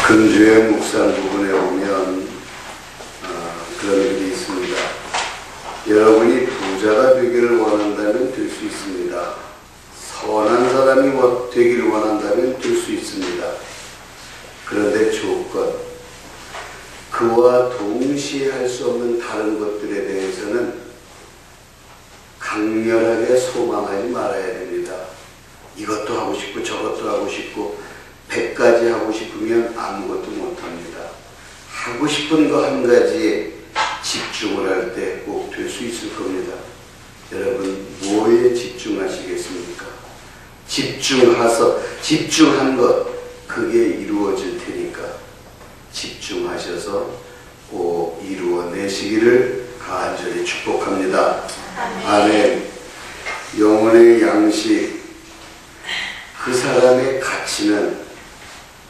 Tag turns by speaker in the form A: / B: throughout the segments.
A: 근주의 묵상 부분에 보면 그런 일이 있습니다. 여러분이 부자가 되기를 원한다면 될 수 있습니다. 선한 사람이 되기를 원한다면 될 수 있습니다. 그런데 조건, 그와 동시에 할 수 없는 다른 것들에 대해서는 강렬하게 소망하지 말아야 됩니다. 이것도 하고 싶고 저것도 하고 싶고 100가지 하고 싶으면 아무것도 못합니다. 하고 싶은 거 한 가지에 집중을 할 때 꼭 될 수 있을 겁니다. 여러분, 뭐에 집중하시겠습니까? 집중한 것, 그게 이루어질 테니까 집중하셔서 꼭 이루어내시기를 간절히 축복합니다. 아멘. 영혼의 양식, 그 사람의 가치는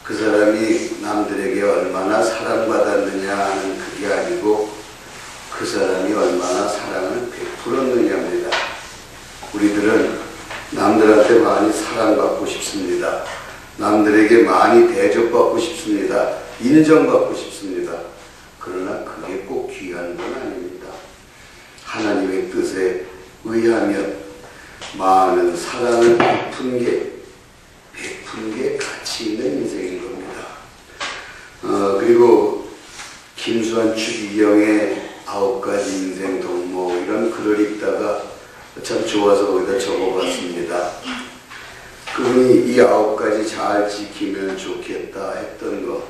A: 그 사람이 남들에게 얼마나 사랑받았느냐 하는 그게 아니고 그 사람이 얼마나 사랑을 베풀었느냐입니다. 우리들은 남들한테 많이 사랑받고 싶습니다. 남들에게 많이 대접받고 싶습니다. 인정받고 싶습니다. 그러나 그게 꼭 귀한 건 아닙니다. 하나님의 뜻에 의하면 많은 사랑을 베푼 게 가치 있는 인생인 겁니다. 그리고 김수환 추기경의 9가지 인생 덕목, 이런 글을 읽다가 참 좋아서 거기다 적어봤습니다. 그분이 이 9가지 잘 지키면 좋겠다 했던 거,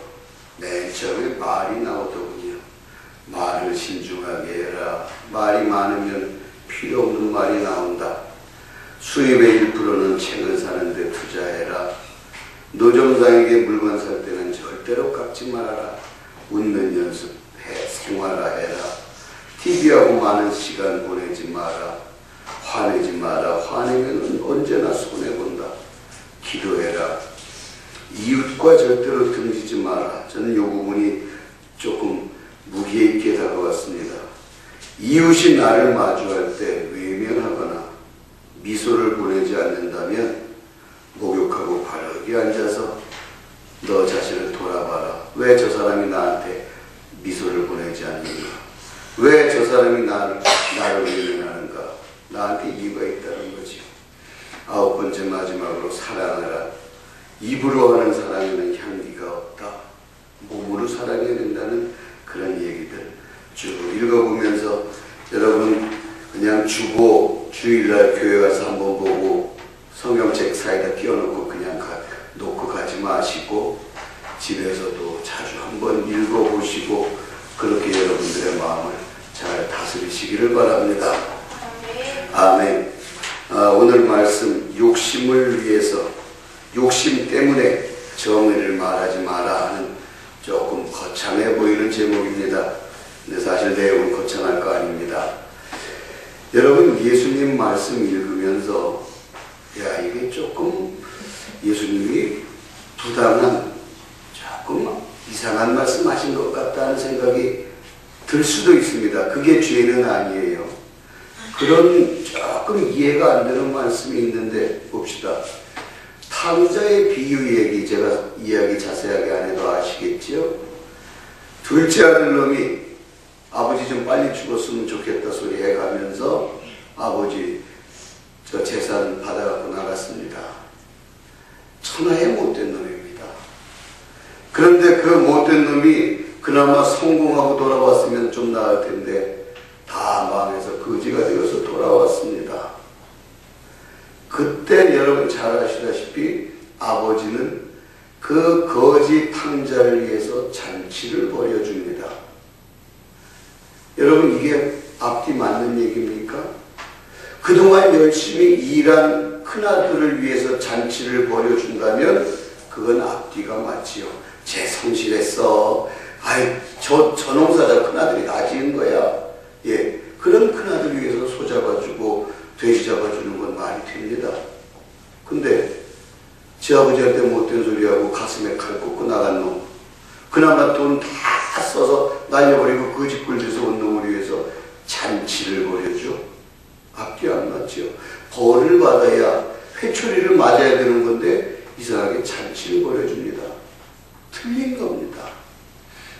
A: 맨 처음에 말이 나오더군요. 말을 신중하게 해라. 말이 많으면 필요 없는 말이 나온다. 수입의 1%는 책을 사는데 투자해라. 노점상에게 물건 살 때는 절대로 깎지 말아라. 웃는 연습해, 생활화해라. TV하고 많은 시간 보내지 마라. 화내지 마라. 화내면 언제나 손해본다. 기도해라. 이웃과 절대로 등지지 마라. 저는 이 부분이 조금 무게 있게 다가왔습니다. 이웃이 나를 마주할 때 외면하거나 미소를 보내지 않는다면 목욕하고 바르게 앉아서 너 자신을 돌아봐라. 왜 저 사람이 나한테 미소를 보내지 않는가? 왜 저 사람이 나를 외면하는가? 나한테 이유가 있다는 거죠. 9번째 마지막으로 사랑하라. 입으로 하는 사랑에는 향기가 없다. 몸으로 사랑해야 된다는 그런 얘기들 쭉 읽어보면서 여러분 그냥 주일날 교회 가서 한번 보고 성경책 사이다 끼워놓고 그냥 놓고 가지 마시고 집에서도 자주 한번 읽어보시고 그렇게 여러분들의 마음을 잘 다스리시기를 바랍니다. 아멘. 오늘 말씀, 욕심을 위해서, 욕심 때문에 정의를 말하지 마라 하는 조금 거창해 보이는 제목입니다. 근데 사실 내용은 거창할 거 아닙니다. 여러분, 예수님 말씀 읽으면서 이게 조금 예수님이 부당한, 조금 이상한 말씀 하신 것 같다는 생각이 들 수도 있습니다. 그게 죄는 아니에요. 그런 조금 이해가 안 되는 말씀이 있는데 봅시다. 탕자의 비유 얘기, 제가 이야기 자세하게 안 해도 아시겠죠? 둘째 아들 놈이 아버지 좀 빨리 죽었으면 좋겠다 소리 해가면서 아버지 저 재산 받아갖고 나갔습니다. 천하의 못된 놈입니다. 그런데 그 못된 놈이 그나마 성공하고 돌아왔으면 좀 나을 텐데 다 망해서 거지가 되어서 돌아왔습니다. 그때 여러분 잘 아시다시피 아버지는 그 거지 탕자를 위해서 잔치를 벌여줍니다. 여러분, 이게 앞뒤 맞는 얘기입니까? 그동안 열심히 일한 큰아들을 위해서 잔치를 벌여준다면 그건 앞뒤가 맞지요. 쟤 성실했어. 저 농사자 큰아들이 다 지은 거야. 예, 그런 큰아들 위해서 소 잡아주고 돼지 잡아주는 건 말이 됩니다. 근데 제 아버지한테 못된 소리하고 가슴에 칼 꽂고 나간 놈, 그나마 돈 다 써서 날려버리고 거짓골 돼서 온 놈을 위해서 잔치를 벌여줘. 앞뒤 안 맞죠. 벌을 받아야 회초리를 맞아야 되는 건데 이상하게 잔치를 벌여줍니다. 틀린 겁니다.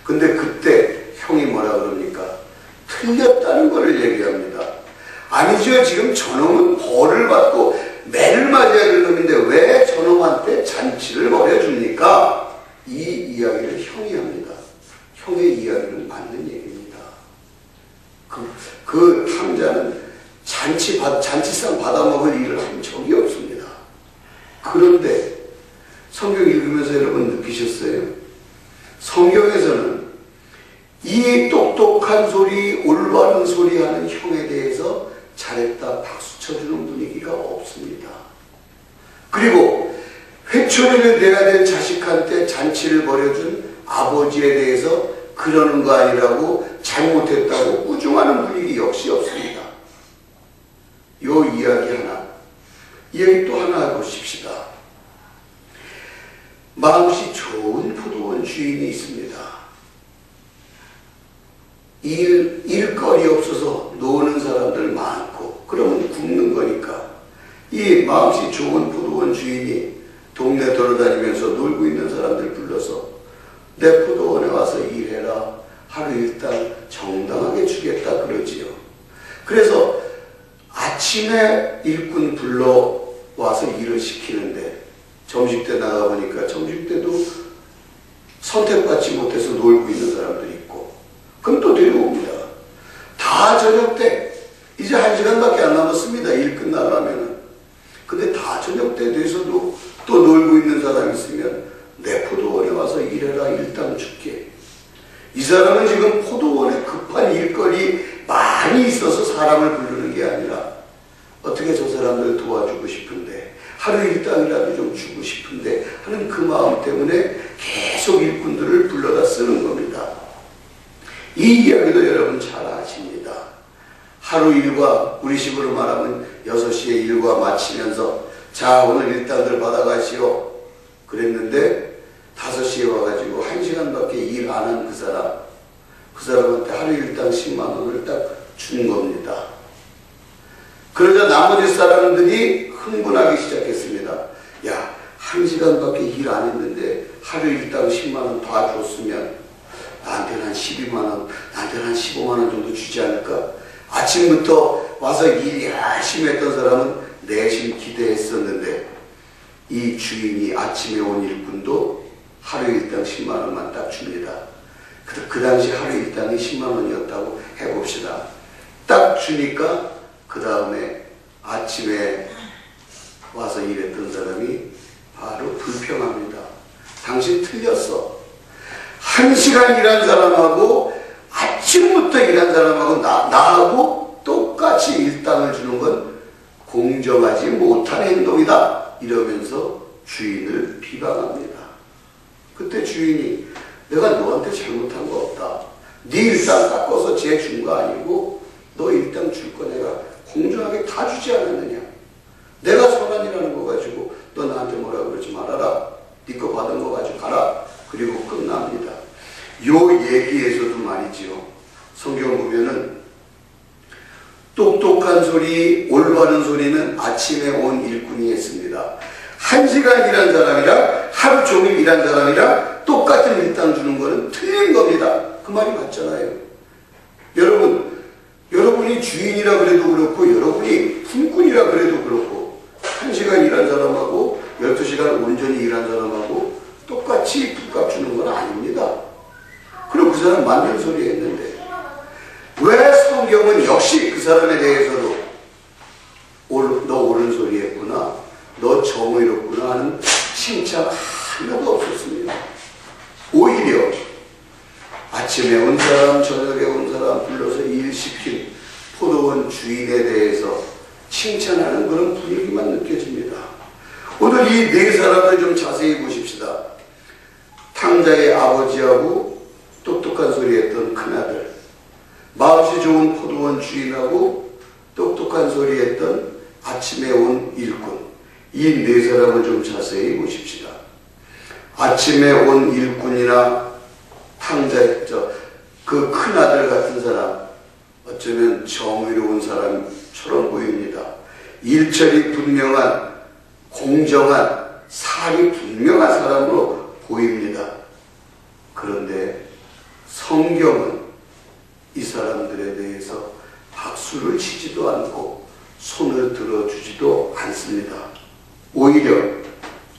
A: 근데 그때 형이 뭐라 그럽니까? 틀렸다는 것을 얘기합니다. 아니죠. 지금 저놈은 벌을 받고 매를 맞아야 될 놈인데 왜 저놈한테 잔치를 벌여줍니까? 이 이야기를 형이 합니다. 형의 이야기는 맞는 얘기입니다. 그 탕자는 잔치상 받아먹을 일을 한 적이 없습니다. 그런데 성경 읽으면서 여러분 느끼셨어요? 성경에서는 이 똑똑한 소리, 올바른 소리 하는 형에 대해서 잘했다 박수 쳐주는 분위기가 없습니다. 그리고 회초리를 내야 될 자식한테 잔치를 벌여준 아버지에 대해서 그러는 거 아니라고 잘못했다고 꾸중하는 분위기 역시 없습니다. 요 이야기 하나, 이야기 또 하나 해보십시다. 마음씨 좋은 포도원 주인이 있습니다. 일거리 없어서 노는 사람들 많고 그러면 굶는 거니까 이 마음씨 좋은 포도원 주인이 동네 돌아다니면서 놀고 있는 사람들 불러서 내 포도원에 와서 일해라. 하루 일당 정당하게 주겠다 그러지요. 그래서 아침에 일꾼 불러와서 일을 시키는데 점심때 나가보니까 점심때도 선택받지 못해서 놀고 있는 사람들이 있고 그럼 또 데려옵니다. 다 저녁 때 이제 1시간밖에 안 남았습니다. 일 끝나려면은. 근데 다 저녁 때 돼서도 또 놀고 있는 사람이 있으면 내 포도원에 와서 일해라. 일당 줄게. 이 사람은 지금 포도원에 급한 일거리 많이 있어서 사람을 부르는 게 아니라 어떻게 저 사람들 도와주고 싶은데 하루 일당이라도 좀 주고 싶은데 하는 그 마음 때문에 계속 일꾼들을 불러다 쓰는 겁니다. 이 이야기도 여러분 잘 아십니다. 하루 일과 우리 식으로 말하면 6시에 일과 마치면서 자 오늘 일당들 받아가시오 그랬는데 5시에 와가지고 1시간밖에 일 안 한 그 사람한테 하루 일당 10만 원을 딱 준 겁니다. 그러자 나머지 사람들이 흥분하기 시작했습니다. 야 1시간밖에 일 안 했는데 하루 일당 10만 원 다 줬으면 나한테는 한 12만 원, 나한테는 한 15만 원 정도 주지 않을까? 아침부터 와서 일 열심히 했던 사람은 내심 기대했었는데 이 주인이 아침에 온 일꾼도 하루 일당 10만 원만 딱 줍니다. 그 당시 하루 일당이 10만 원이었다고 해봅시다. 딱 주니까 그 다음에 아침에 와서 일했던 사람이 바로 불평합니다. 당신 틀렸어. 1시간 일한 사람하고 아침부터 일한 사람하고 나하고 똑같이 일당을 주는 건 공정하지 못한 행동이다. 이러면서 주인을 비방합니다. 그때 주인이 내가 너한테 잘못한 거 없다. 네 일당 깎아서 쟤 준 거 아니고 너 일당 줄 거 내가 공정하게 다 주지 않았느냐. 내가 선한 일하는 거 가지고 너 나한테 뭐라 그러지 말아라. 네 거 받은 거 가지고 가라. 그리고 끝납니다. 요 얘기에서도 말이지요. 성경 보면은 똑똑한 소리, 올바른 소리는 아침에 온 일꾼이 했습니다. 1시간 일한 사람이랑 하루 종일 일한 사람이랑 똑같은 일당 주는 거는 틀린 겁니다. 그 말이 맞잖아요. 여러분이 주인이라 그래도 그렇고 여러분이 품꾼이라 그래도 그렇고 1시간 일한 사람하고 12시간 온전히 일한 사람하고 똑같이 붓값 주는 건 아닙니다. 그리고 그 사람 맞는 소리 했는데 왜 성경은 역시 그 사람에 대해서도 너 옳은 소리 했구나, 너 정의롭구나 하는 칭찬 하나도 없었습니다. 오히려 아침에 온 사람, 저녁에 온 사람 불러서 일시킨 포도원 주인에 대해서 칭찬하는 그런 분위기만 느껴집니다. 오늘 이 네 사람을 좀 자세히 보십시다. 탕자의 아버지하고 똑똑한 소리 했던 큰아들, 마음씨 좋은 포도원 주인하고 똑똑한 소리 했던 아침에 온 일꾼, 이 네 사람을 좀 자세히 보십시다. 아침에 온 일꾼이나 탕자, 그 큰아들 같은 사람, 어쩌면 정의로운 사람처럼 보입니다. 일처리 분명한, 공정한, 살이 분명한 사람으로 보입니다. 그런데 성경은 이 사람들에 대해서 박수를 치지도 않고 손을 들어주지도 않습니다. 오히려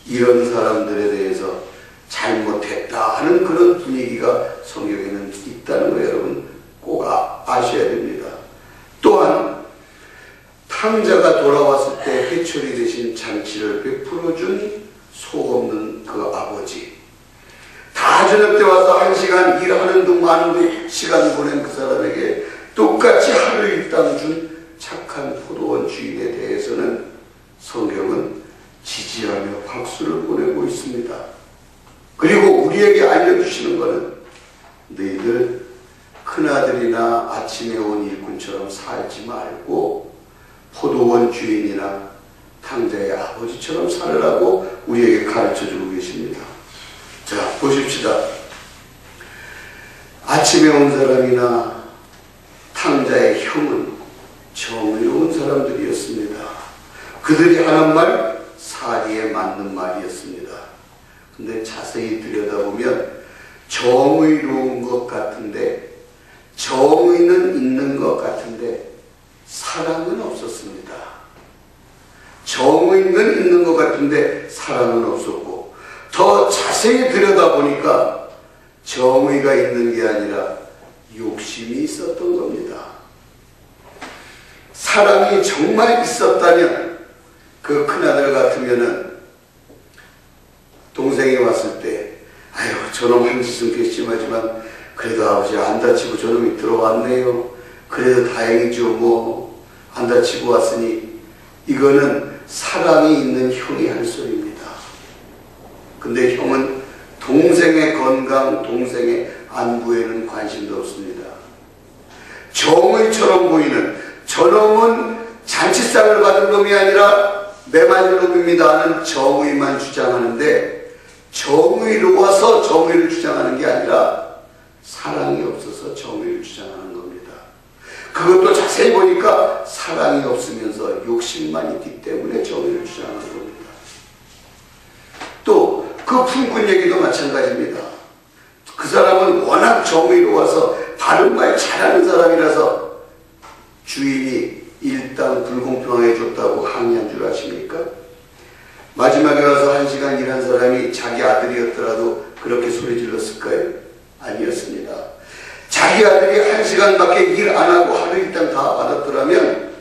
A: 이런 사람들에 대해서 잘못했다 하는 그런 분위기가 성경에는 있다는 거 여러분 꼭 아셔야 됩니다. 또한 탕자가 돌아왔을 때 회초리 대신 잔치를 베풀어준 속없는 그 아버지, 다 저녁 때 와서 1시간 일하는 둥 마는 둥 시간 보낸 그 사람에게 똑같이 하루 일당 준 착한 포도원 주인에 대해서는 성경은 지지하며 박수를 보내고 있습니다. 그리고 우리에게 알려주시는 것은 너희들 큰아들이나 아침에 온 일꾼처럼 살지 말고 포도원 주인이나 탕자의 아버지처럼 살으라고 우리에게 가르쳐주고 계십니다. 자, 보십시다. 아침에 온 사람이나 탕자의 형은 정의로운 사람들이었습니다. 그들이 하는 말 사리에 맞는 말이었습니다. 근데 자세히 들여다보면 정의로운 것 같은데, 정의는 있는 것 같은데 사랑은 없었습니다. 정의는 있는 것 같은데 사랑은 없었고, 더 자세히 들여다보니까 정의가 있는 게 아니라 욕심이 있었던 겁니다. 사랑이 정말 있었다면 그 큰아들 같으면은 동생이 왔을 때 아유 저놈 한 짓은 괘씸하지만 그래도 아버지 안 다치고 저놈이 들어왔네요. 그래도 다행이죠. 뭐 안 다치고 왔으니. 이거는 사랑이 있는 형이 할 소리입니다. 근데 형은 동생의 건강, 동생의 안부에는 관심도 없습니다. 정의처럼 보이는 저놈은 잔치상을 받은 놈이 아니라 매맞은 놈입니다 하는 정의만 주장하는데, 정의로워서 정의를 주장하는 게 아니라 사랑이 없어서 정의를 주장하는 겁니다. 그것도 자세히 보니까 사랑이 없으면서 욕심만 있기 때문에 정의를 주장하는 겁니다. 또 그 품꾼 얘기도 마찬가지입니다. 그 사람은 워낙 정의로워서 바른 말 잘하는 사람이라서 주인이 일당 불공평하게 줬다고 항의한 줄 아십니까? 마지막에 와서 1시간 일한 사람이 자기 아들이었더라도 그렇게 소리 질렀을까요? 아니었습니다. 자기 아들이 1시간밖에 일 안 하고 하루 일당 다 받았더라면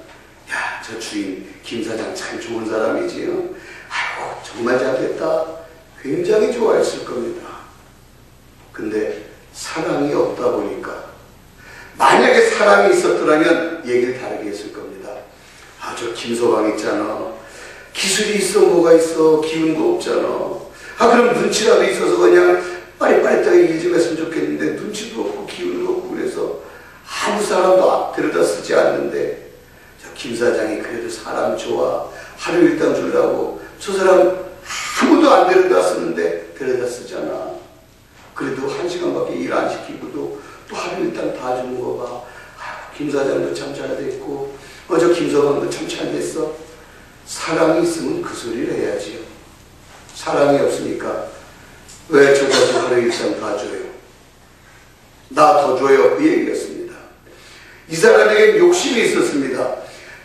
A: 야, 저 주인 김 사장 참 좋은 사람이지요. 아이고 정말 잘됐다. 굉장히 좋아했을 겁니다. 근데 사랑이 없다 보니까, 만약에 사랑이 있었더라면 얘기를 다르게 했을 겁니다. 아, 저 김서방 있잖아. 기술이 있어 뭐가 있어. 기운도 없잖아. 아, 그럼 눈치라도 있어서 그냥 빠릿빠릿하게 일 좀 했으면 좋겠는데 눈치도 없고 기운도 없고 그래서 아무 사람도 데려다 쓰지 않는데 저 김 사장이 그래도 사람 좋아. 하루 일당 주려고 저 사람 아무도 안 데려다 쓰는데 데려다 쓰잖아. 그래도 1시간밖에 일 안 시키고도 또 하루 일당 다 주는 거 봐. 아, 김 사장도 참 잘 됐고 저 김서방도 참 잘 됐어. 사랑이 있으면 그 소리를 해야지요. 사랑이 없으니까 왜 저 자식 하루 일당 다 줘요? 나 더 줘요. 그 얘기였습니다. 이 사람에게 욕심이 있었습니다.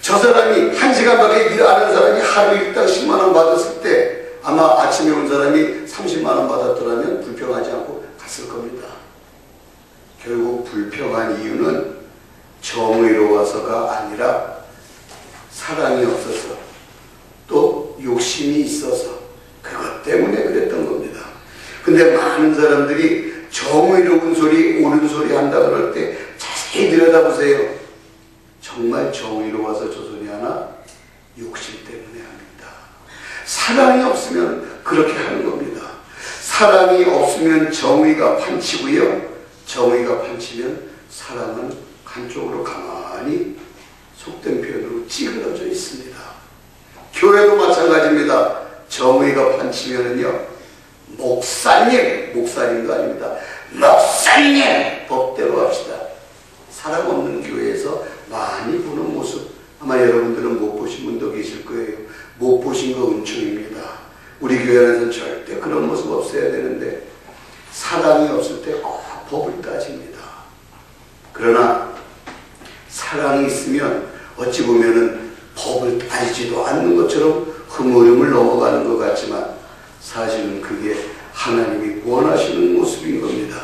A: 저 사람이 1시간밖에 일 안 하는 사람이 하루 일당 10만 원 받았을 때 아마 아침에 온 사람이 30만 원 받았더라면 불평하지 않고 갔을 겁니다. 결국 불평한 이유는 정의로워서가 아니라 사랑이 없어서 또 욕심이 있어서 그것 때문에 그랬던 겁니다. 근데 많은 사람들이 정의로운 소리, 옳은 소리 한다 그럴 때 자세히 들여다보세요. 정말 정의로워서 저 소리 하나? 욕심 때문에 합니다. 사랑이 없으면 그렇게 하는 겁니다. 사랑이 없으면 정의가 판치고요. 정의가 판치면 사랑은 한쪽으로 가만히 속된 표현으로 찌그러져 있습니다. 교회도 마찬가지입니다. 정의가 판치면은요, 목사님도 아닙니다. 목사님 법대로 합시다. 사랑 없는 교회에서 많이 보는 모습 아마 여러분들은 못 보신 분도 계실 거예요. 못 보신 거 은총입니다. 우리 교회에서는 절대 그런 모습 없어야 되는데 사랑이 없을 때 꼭 법을 따집니다. 어찌 보면은 법을 따지지도 않는 것처럼 흐물흐물 넘어가는 것 같지만 사실은 그게 하나님이 원하시는 모습인 겁니다.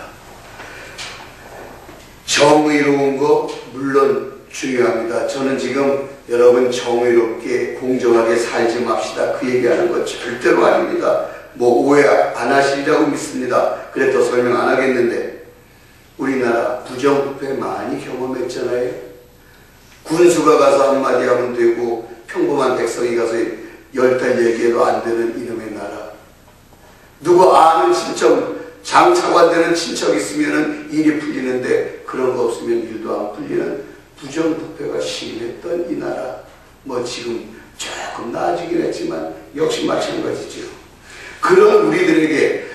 A: 정의로운 거 물론 중요합니다. 저는 지금 여러분 정의롭게 공정하게 살지 맙시다 그 얘기하는 거 절대로 아닙니다. 뭐 오해 안 하시리라고 믿습니다. 그래 더 설명 안 하겠는데 우리나라 부정부패 많이 경험했잖아요. 군수가 가서 한마디 하면 되고 평범한 백성이 가서 10달 얘기해도 안 되는 이놈의 나라. 누구 아는 친척, 장차관 되는 친척 있으면 일이 풀리는데 그런 거 없으면 일도 안 풀리는 부정부패가 심했던 이 나라. 뭐 지금 조금 나아지긴 했지만 역시 마찬가지죠. 그런 우리들에게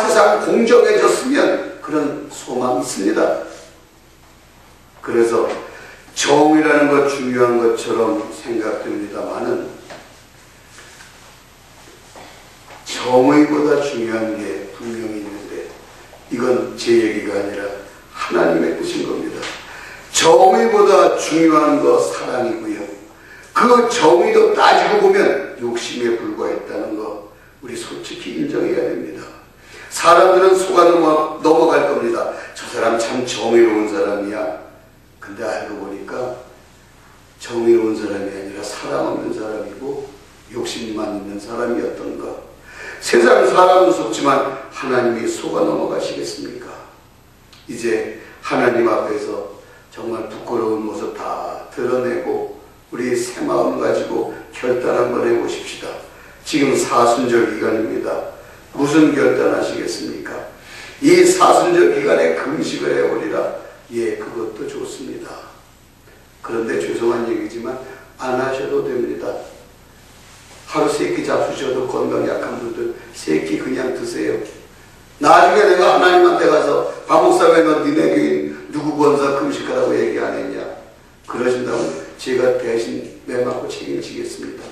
A: 세상 공정해졌으면 그런 소망이 있습니다. 그래서 정의라는 것 중요한 것처럼 생각됩니다만은 정의보다 중요한 게 분명히 있는데 이건 제 얘기가 아니라 하나님의 뜻인 겁니다. 정의보다 중요한 거 사랑이고요. 그 정의도 따지고 보면 욕심에 불과했다는 거 우리 솔직히 인정해야 됩니다. 사람들은 속아 넘어갈 겁니다. 저 사람 참 정의로운 사람이야. 근데 알고 보니까 정의로운 사람이 아니라 사랑 없는 사람이고 욕심만 있는 사람이었던가. 세상 사람은 속지만 하나님이 속아 넘어가시겠습니까? 이제 하나님 앞에서 정말 부끄러운 모습 다 드러내고 우리 새 마음 가지고 결단 한번 해보십시다. 지금 사순절 기간입니다. 무슨 결단하시겠습니까? 이 사순절 기간에 금식을 해오리라. 예, 그것도 좋습니다. 그런데 죄송한 얘기지만 안 하셔도 됩니다. 하루 3끼 잡수셔도 건강 약한 분들 3끼 그냥 드세요. 나중에 내가 하나님한테 가서 박목사왜 너 니네 교인 누구 권사 금식하라고 얘기 안 했냐? 그러신다면 제가 대신 매맞고 책임지겠습니다.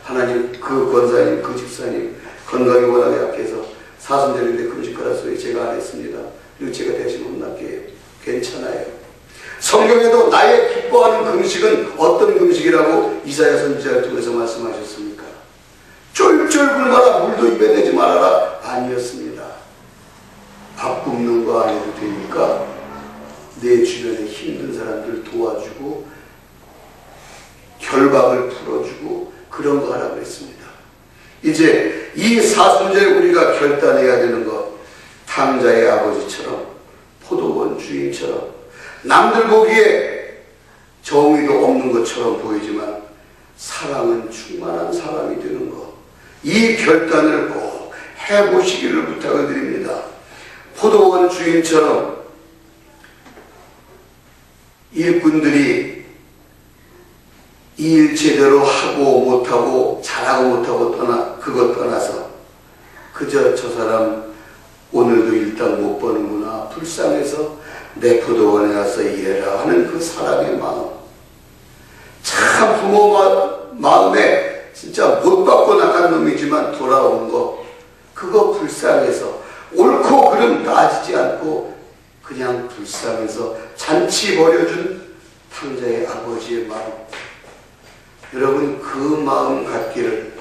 A: 하나님 그 권사님 그 집사님 건강이 워낙 약해서 사순절인데 금식하라 소리 제가 안 했습니다. 그리고 제가 대신 혼날게요. 괜찮아요. 성경에도 나의 기뻐하는 금식은 어떤 금식이라고 이사야 선지자를 통해서 말씀하셨습니까? 쫄쫄 굶어라 물도 입에 대지 말아라 아니었습니다. 밥 굶는 거 안 해도 되니까 내 주변에 힘든 사람들 도와주고 결박을 풀어주고 그런 거 하라고 했습니다. 이제 이 사순절에 우리가 결단해야 되는 것, 탕자의 아버지처럼 포도원 주인처럼 남들 보기에 정의도 없는 것처럼 보이지만 사랑은 충만한 사람이 되는 것, 이 결단을 꼭 해보시기를 부탁을 드립니다. 포도원 주인처럼 일꾼들이 일 제대로 하고 못하고 잘하고 못하고 그것 떠나서 그저 저 사람 오늘도 일당 못 버는구나 불쌍해서 내 포도원에 와서 일해라 하는 그 사람의 마음, 참 부모 마음에 진짜 못 받고 나간 놈이지만 돌아온 거 그거 불쌍해서 옳고 그름 따지지 않고 그냥 불쌍해서 잔치 벌여준 탕자의 아버지의 마음, 여러분 그 마음 갖기를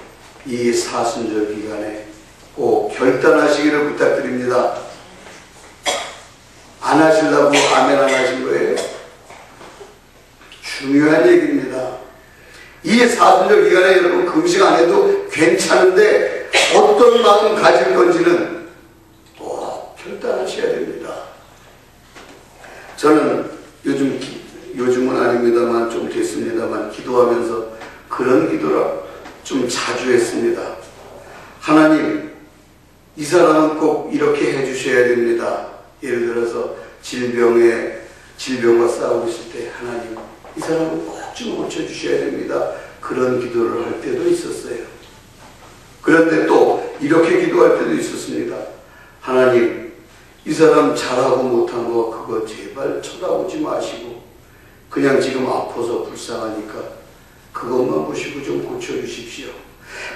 A: 이 사순절 기간에 꼭 결단하시기를 부탁드립니다. 안 하시려고 아멘 안 하신 거예요? 중요한 얘기입니다. 이 사순절 기간에 여러분 금식 안 해도 괜찮은데 어떤 마음 가질 건지는 꼭 결단하셔야 됩니다. 저는 요즘은 아닙니다만 좀 됐습니다만 기도하면서 그런 기도를 좀 자주 했습니다. 하나님, 이 사람은 꼭 이렇게 해주셔야 됩니다. 예를 들어서 질병과 싸우고 있을 때 하나님, 이 사람은 꼭 좀 고쳐주셔야 됩니다. 그런 기도를 할 때도 있었어요. 그런데 또 이렇게 기도할 때도 있었습니다. 하나님, 이 사람 잘하고 못한 거 그거 제발 쳐다보지 마시고 그냥 지금 아파서 불쌍하니까 그것만 보시고 좀 고쳐주십시오.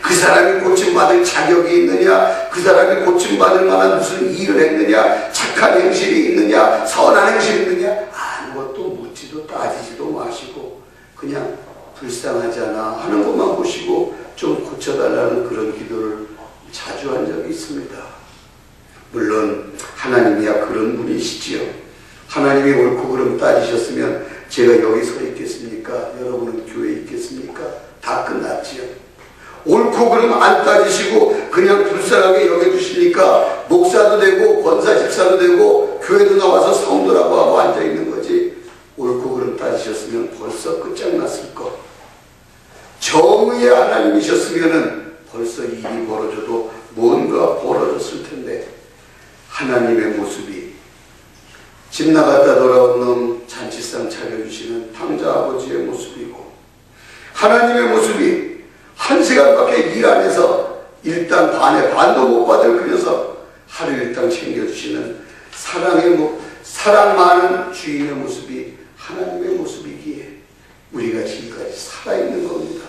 A: 그 사람이 고침받을 자격이 있느냐, 그 사람이 고침받을 만한 무슨 일을 했느냐, 착한 행실이 있느냐, 선한 행실이 있느냐, 아무것도 묻지도 따지지도 마시고 그냥 불쌍하잖아 하는 것만 보시고 좀 고쳐달라는 그런 기도를 자주 한 적이 있습니다. 물론 하나님이야 그런 분이시지요. 하나님이 옳고 그름 따지셨으면 제가 여기 서 있겠습니까? 여러분은 교회에 있겠습니까? 다 끝났지요. 옳고 그름 안 따지시고 그냥 불쌍하게 여겨주시니까 목사도 되고 권사 집사도 되고 교회도 나와서 성도라고 하고 앉아있는 거지. 옳고 그름 따지셨으면 벌써 끝장났을 것. 정의의 하나님이셨으면 벌써 일이 벌어져도 뭔가 벌어졌을 텐데 하나님의 모습이 집 나갔다 돌아온 놈 잔치상 차려주시는 탕자 아버지의 모습이고 하나님의 모습이 한 시간밖에 일 안 해서 일당 반에 반도 못 받을 그 녀석 하루 일당 챙겨주시는 사랑 많은 주인의 모습이 하나님의 모습이기에 우리가 지금까지 살아있는 겁니다.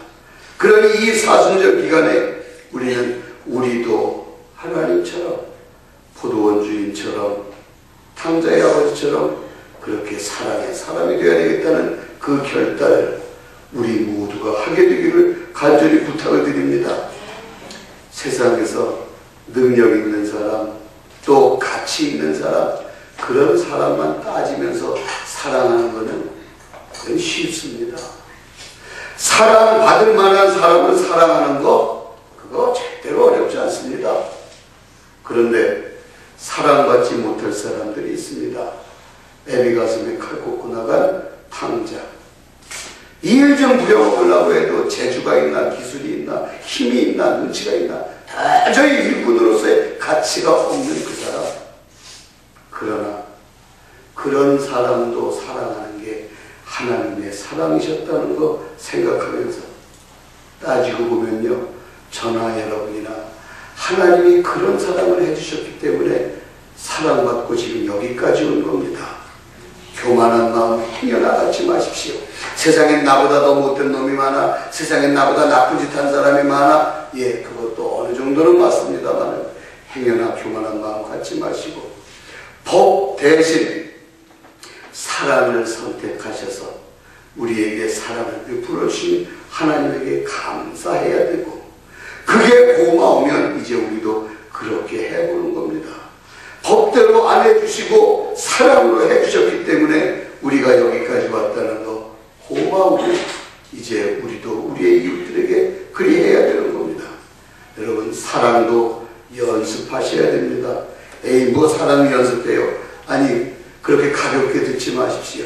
A: 그러니 이 사순절 기간에 우리도 하나님처럼 포도원 주인처럼 탕자의 아버지처럼 그렇게 사랑의 사람이 되어야 되겠다는 그 결단을 우리 모두가 하게 되기를 간절히 부탁을 드립니다. 세상에서 능력 있는 사람 또 가치 있는 사람 그런 사람만 따지면서 사랑하는 것은 그건 쉽습니다. 사랑받을 만한 사람을 사랑하는 거 그거 절대로 어렵지 않습니다. 그런데 사랑받지 못할 사람들이 있습니다. 애비 가슴에 칼 꽂고 나간 탕자. 이 일 좀 부려먹으려고 해도 재주가 있나 기술이 있나 힘이 있나 눈치가 있나 도저히 일꾼으로서의 가치가 없는 그 사람. 그러나 그런 사람도 사랑하는 게 하나님의 사랑이셨다는 거 생각하면서 따지고 보면요, 저나 여러분이나 하나님이 그런 사랑을 해주셨기 때문에 사랑받고 지금 여기까지 온 겁니다. 교만한 마음 행여나 갖지 마십시오. 세상엔 나보다 더 못된 놈이 많아, 세상엔 나보다 나쁜 짓 한 사람이 많아. 예, 그것도 어느 정도는 맞습니다만 행여나 교만한 마음 갖지 마시고 법 대신 사랑을 선택하셔서 우리에게 사랑을 베풀어 주신 하나님에게 감사해야 되고, 그게 고마우면 이제 우리도 그렇게 해보는 겁니다. 법대로 안 해주시고 사랑으로 해주셨기 때문에 우리가 여기까지 왔다는 거 고마우고, 이제 우리도 우리의 이웃들에게 그리해야 되는 겁니다. 여러분, 사랑도 연습하셔야 됩니다. 에이, 뭐 사랑 연습해요? 아니, 그렇게 가볍게 듣지 마십시오.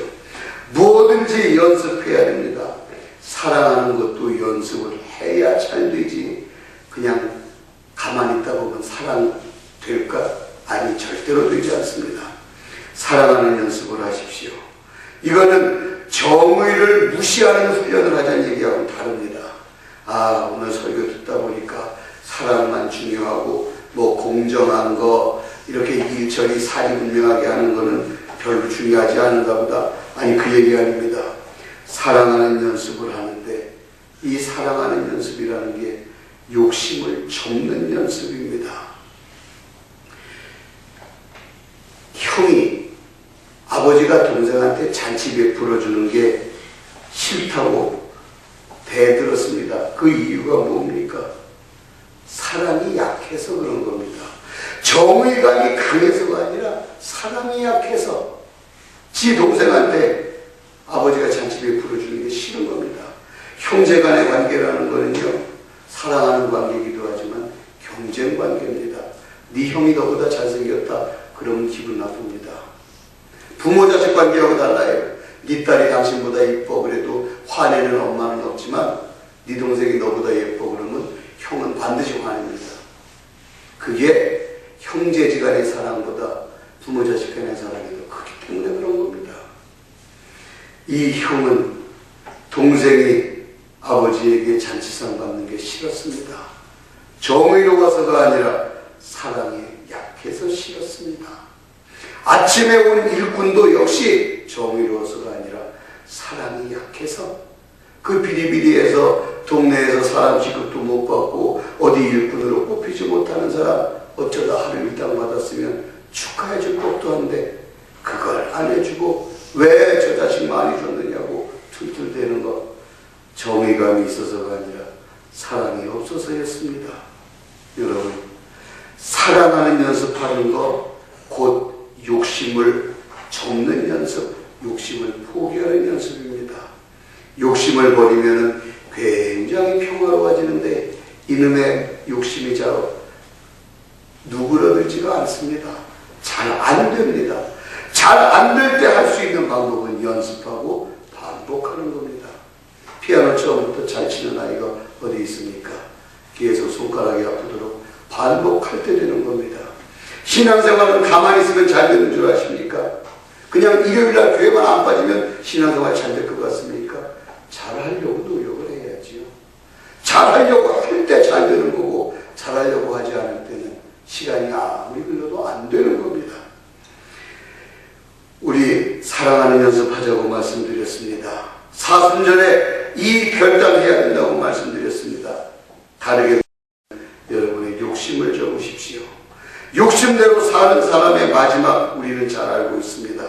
A: 뭐든지 연습해야 됩니다. 사랑하는 것도 연습을 해야 잘 되지, 그냥 가만히 있다 보면 사랑 될까? 아니, 절대로 되지 않습니다. 사랑하는 연습을 하십시오. 이거는 정의를 무시하는 훈련을 하자는 얘기하고는 다릅니다. 아, 오늘 설교 듣다 보니까 사랑만 중요하고 뭐 공정한 거, 이렇게 일처리 사리분명하게 하는 거는 별로 중요하지 않은가 보다. 아니, 그 얘기 아닙니다. 사랑하는 연습을 하는데 이 사랑하는 연습이라는 게 욕심을 접는 연습입니다. 형이, 아버지가 동생한테 잔치 베풀어 주는 게 싫다고 대들었습니다. 그 이유가 뭡니까? 사랑이 약해서 그런 겁니다. 정의감이 강해서가 아니라 사랑이 약해서 지 동생한테 아버지가 잔치 베풀어 주는 게 싫은 겁니다. 형제 간의 관계라는 거는요, 사랑하는 관계이기도 하지만 경쟁 관계입니다. 네 형이 너보다 잘생겼다 그러면 기분 나쁩니다. 부모 자식 관계하고 달라요. 네 딸이 당신보다 예뻐 그래도 화내는 엄마는 없지만 네 동생이 너보다 예뻐 그러면 형은 반드시 화냅니다. 그게 형제지간의 사랑보다 부모 자식 간의 사랑이 더 크기 때문에 그런 겁니다. 이 형은 동생이 아버지에게 잔치상 받는 게 싫었습니다. 정의로워서가 아니라 사랑이 약해서 싫었습니다. 아침에 온 일꾼도 역시 정의로워서가 아니라 사랑이 약해서, 그 비리비리해서 동네에서 사람 취급도 못 받고 어디 일꾼으로 뽑히지 못하는 사람 어쩌다 하루 일당 받았으면 축하해 줄 것도 한데 그걸 안 해주고 왜 저 자식 많이 줬느냐고 툴툴대는 거, 정의감이 있어서가 아니라 사랑이 없어서였습니다. 여러분, 사랑하는 연습하는 거 곧 욕심을 접는 연습, 욕심을 포기하는 연습입니다. 욕심을 버리면 굉장히 평화로워지는데 이놈의 욕심이 잘 누그러들지가 않습니다. 잘 안 됩니다. 잘 안 될 때 할 수 있는 방법은 연습하고 반복하는 겁니다. 피아노 처음부터 잘 치는 아이가 어디 있습니까? 계속 손가락이 아프도록 반복할 때 되는 겁니다. 신앙생활은 가만히 있으면 잘 되는 줄 아십니까? 그냥 일요일날 교회만 안 빠지면 신앙생활 잘 될 것 같습니까? 잘하려고 노력을 해야지요. 잘하려고 할 때 잘 되는 거고 잘하려고 하지 않을 때는 시간이 아무리 흘러도 안 되는 겁니다. 우리 사랑하는 연습하자고 말씀드렸습니다. 사순절에 이 결단해야 된다고 말씀드렸습니다. 다르게 여러분의 욕심을 접으십시오. 욕심대로 사는 사람의 마지막 우리는 잘 알고 있습니다.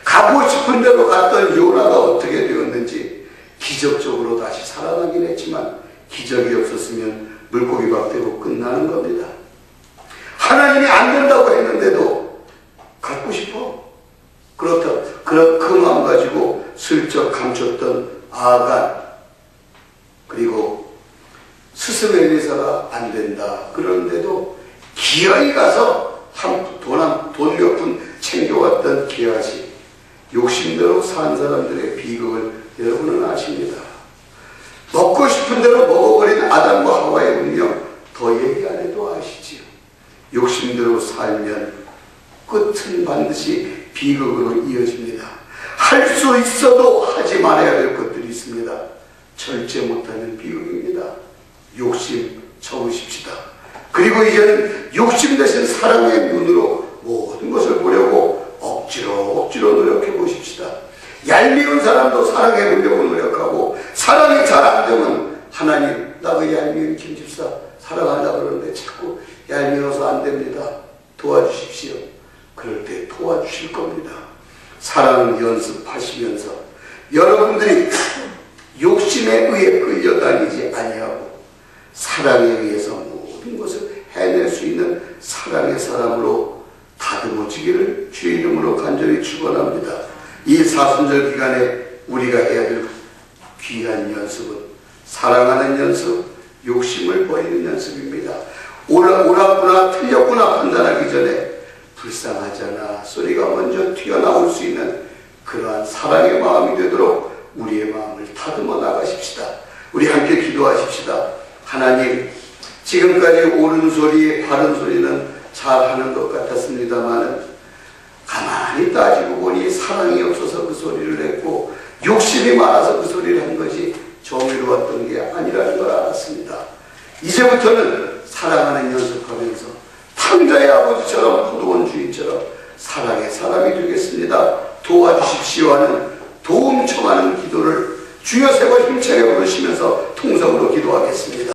A: 가고 싶은 대로 갔던 요나가 어떻게 되었는지 기적적으로 다시 살아나긴 했지만 기적이 없었으면 물고기 밥 되고 끝나는 겁니다. 하나님이 안 된다고 했는데도 갖고 싶어. 그렇다. 그 마음 가지고 슬쩍 감췄던 아간 그리고 스스로 엘리사가 안 된다. 그런데도 기어이 가서 돈 몇 푼 챙겨왔던 기아시 욕심대로 산 사람들의 비극을 여러분은 아십니다. 먹고 싶은 대로 먹어버린 아담과 하와의 운명 더 얘기 안 해도 아시지요. 욕심대로 살면 끝은 반드시 비극으로 이어집니다. 할 수 있어도 하지 말아야 될 것들이 있습니다. 절제 못하면 비극입니다. 욕심 접으십시다. 그리고 이제는 욕심 대신 사랑의 눈으로 모든 것을 보려고 억지로 노력해 보십시다. 얄미운 사람도 사랑해 보려고 노력하고 사랑이 잘 안 되면 하나님 나 그 얄미운 김집사 사랑한다 그러는데 자꾸 얄미워서 안 됩니다. 도와주십시오. 그럴 때 도와주실 겁니다. 사랑 연습하시면서 여러분들이 욕심에 의해 끌려다니지 아니하고 사랑에 의해서 모든 것을 해낼 수 있는 사랑의 사람으로 다듬어지기를 주의 이름으로 간절히 축원합니다. 이 사순절 기간에 우리가 해야 될 귀한 연습은 사랑하는 연습, 욕심을 버리는 연습입니다. 옳았구나 틀렸구나 판단하기 전에 불쌍하잖아 소리가 먼저 튀어나올 수 있는 그러한 사랑의 마음이 되도록 우리의 마음을 다듬어 나가십시다. 우리 함께 기도하십시다. 하나님, 지금까지 옳은 소리, 바른 소리는 잘하는 것 같았습니다만 가만히 따지고 보니 사랑이 없어서 그 소리를 했고 욕심이 많아서 그 소리를 한 것이 정의로웠던 게 아니라는 걸 알았습니다. 이제부터는 사랑하는 연습하면서 탕자의 아버지처럼 포도원 주인처럼 사랑의 사람이 되겠습니다. 도와주십시오 하는 도움 청하는 기도를 주여 세 번 힘차게 부르시면서 통성으로 기도하겠습니다.